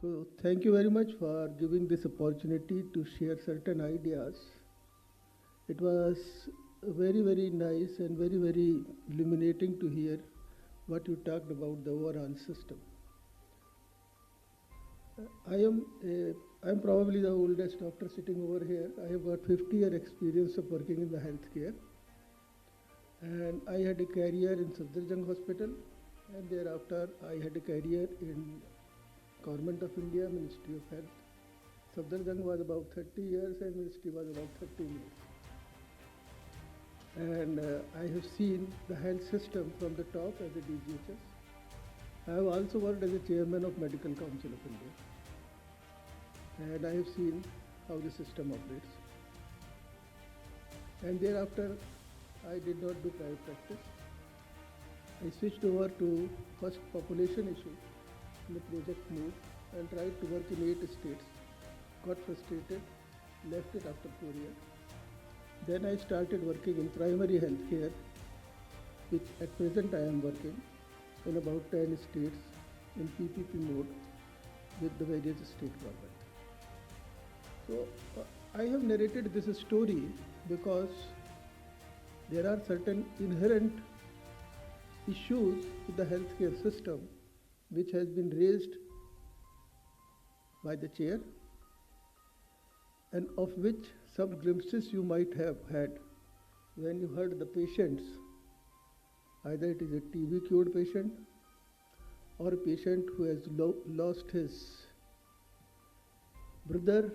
So thank you very much for giving this opportunity to share certain ideas. It was very nice and very illuminating to hear what you talked about the overall system. I am probably the oldest doctor sitting over here. I have got 50-year experience of working in the healthcare, and I had a career in Safdarjung Hospital, and thereafter I had a career in Government of India, Ministry of Health. Safdarjung was about 30 years and Ministry was about 13 years. And I have seen the health system from the top as a DGHS. I have also worked as a chairman of Medical Council of India. And I have seen how the system operates. And thereafter, I did not do private practice. I switched over to first population issue in the project MOVE and tried to work in 8 states. Got frustrated, left it after 4 years. Then I started working in primary health care, which at present I am working in about 10 states in PPP mode with the various state governments. So I have narrated this story because there are certain inherent issues with the healthcare system which has been raised by the chair, and of which some glimpses you might have had when you heard the patients. Either it is a TB cured patient or a patient who has lost his brother,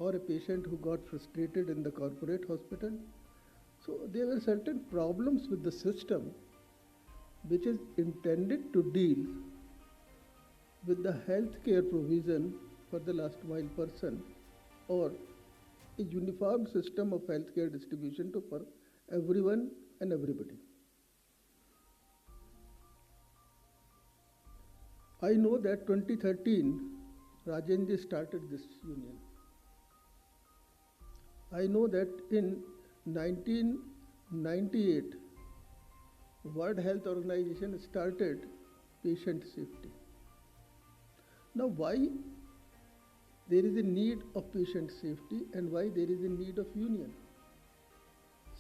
or a patient who got frustrated in the corporate hospital. So there were certain problems with the system which is intended to deal with the healthcare provision for the last mile person, or a uniform system of healthcare distribution for everyone and everybody. I know that 2013, Rajenji started this union. I know that in 1998, World Health Organization started patient safety. Now, why there is a need of patient safety and why there is a need of union?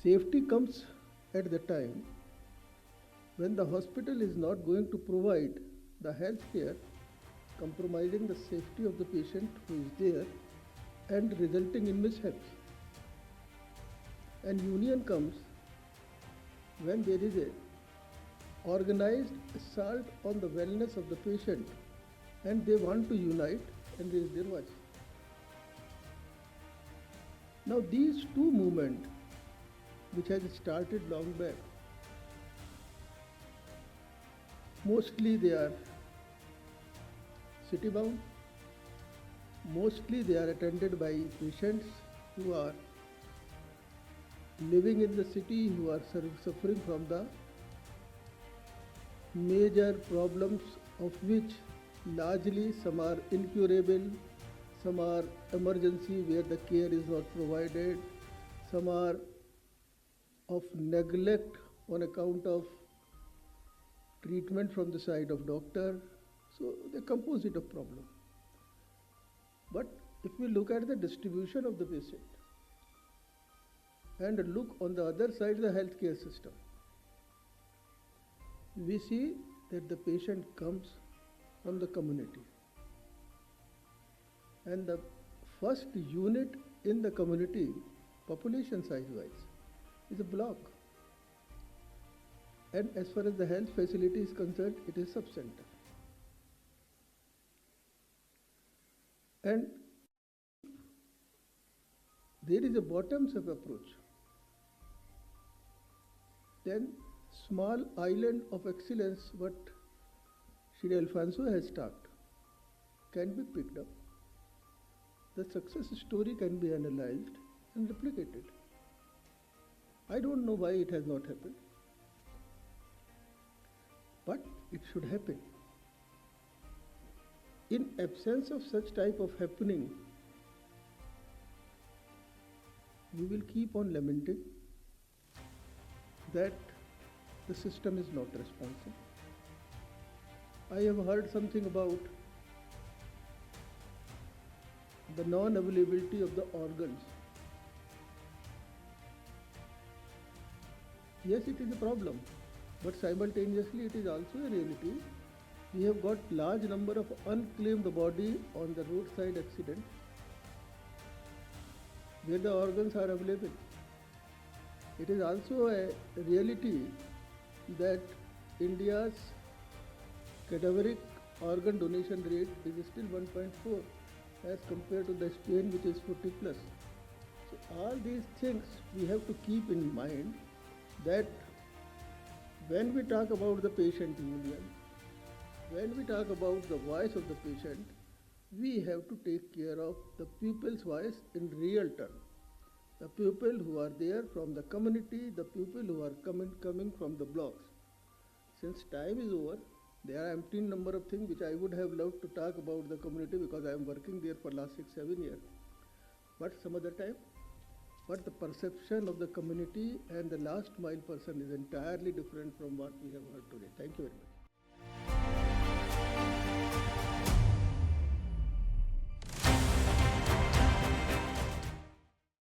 Safety comes at the time when the hospital is not going to provide the health care, compromising the safety of the patient who is there and resulting in mishaps. And union comes when there is a organized assault on the wellness of the patient and they want to unite and raise their voice. Now these two movements, which has started long back, mostly they are city bound, mostly they are attended by patients who are living in the city, who are suffering from the major problems, of which largely some are incurable, some are emergency where the care is not provided, some are of neglect on account of treatment from the side of doctor. So the composite of problem. But if we look at the distribution of the patient and look on the other side, the healthcare system, we see that the patient comes from the community. And the first unit in the community, population size wise, is a block. And as far as the health facility is concerned, it is sub-center. And there is a bottoms-up approach. Then small island of excellence, what Sri Alfonso has started, can be picked up. The success story can be analyzed and replicated. I don't know why it has not happened, but it should happen. In absence of such type of happening, we will keep on lamenting that the system is not responsive. I have heard something about the non-availability of the organs. Yes, it is a problem, but simultaneously it is also a reality. We have got large number of unclaimed body on the roadside accident where the organs are available. It is also a reality that India's cadaveric organ donation rate is still 1.4 as compared to the Spain, which is 40 plus. So all these things we have to keep in mind, that when we talk about the patient union, when we talk about the voice of the patient, we have to take care of the people's voice in real term. The people who are there from the community, the people who are coming from the blocks. Since time is over, there are empty number of things which I would have loved to talk about the community, because I am working there for last 6-7 years. But some other time. But the perception of the community and the last mile person is entirely different from what we have heard today. Thank you very much.